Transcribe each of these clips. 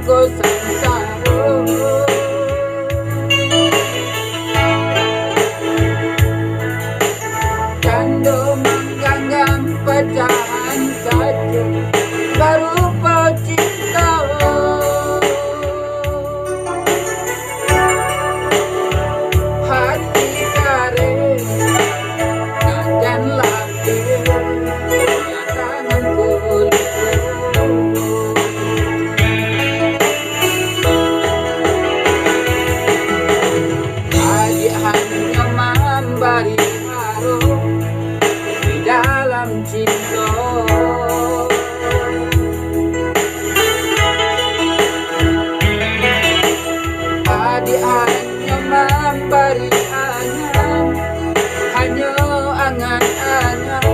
ko sangsara. Cando mengganggam pecahan saja baru kau cinta. Hati kare dan lapir tangan kulit. Adik hanya memberi harum di dalam cinta. Adik hanya memberi angan, hanya angan-angan.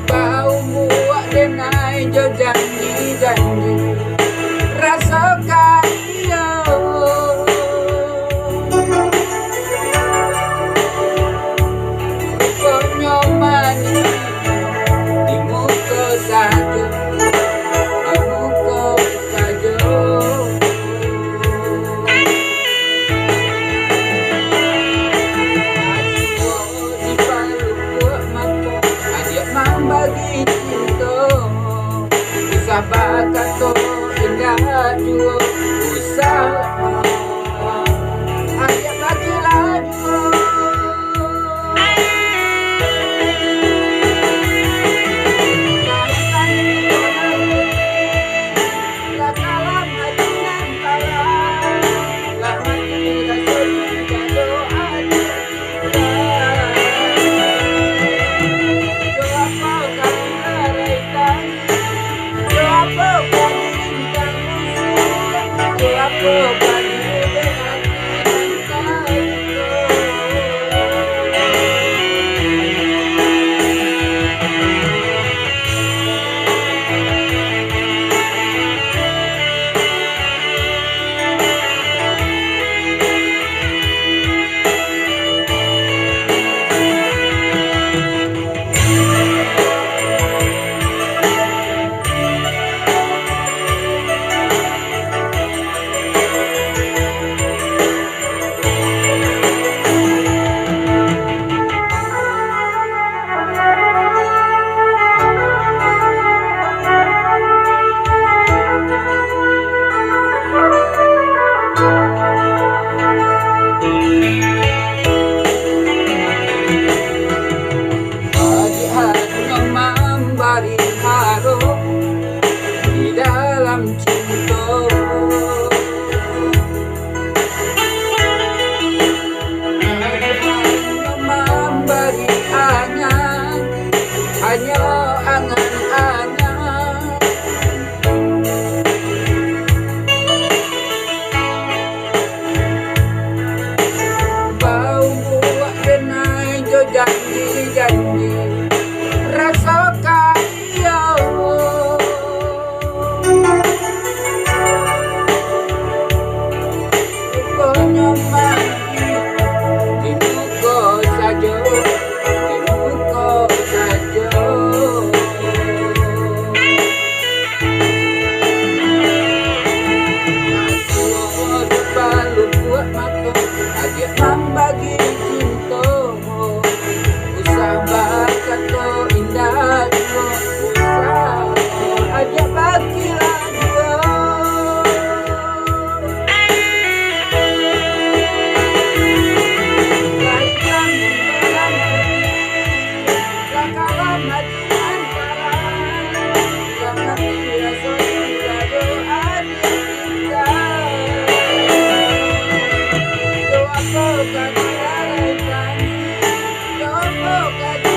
Kau buat denai jo janji-janji rasa kaya. Rupanya manis di muka saja, di muka saja. Aswa di paluk buat mata, adik membagi cinta. Sabar kata indah jua usaha, adik bagilah jua. Di dalam cinta, hanya memberi angan, hanya angan-angan. Kau buat denai jo janji-janji rasa kaya. Rupanya manis di muka saja, di muka saja. Aswa di paluk buat mata, adik membagi cinta. Usaha kata indah jua usaha, adik bagilah jua. Laikan dalam lakalan hati antara, jangan dirasa jado adik kita. Doa kau kan diraikan, doa kau kan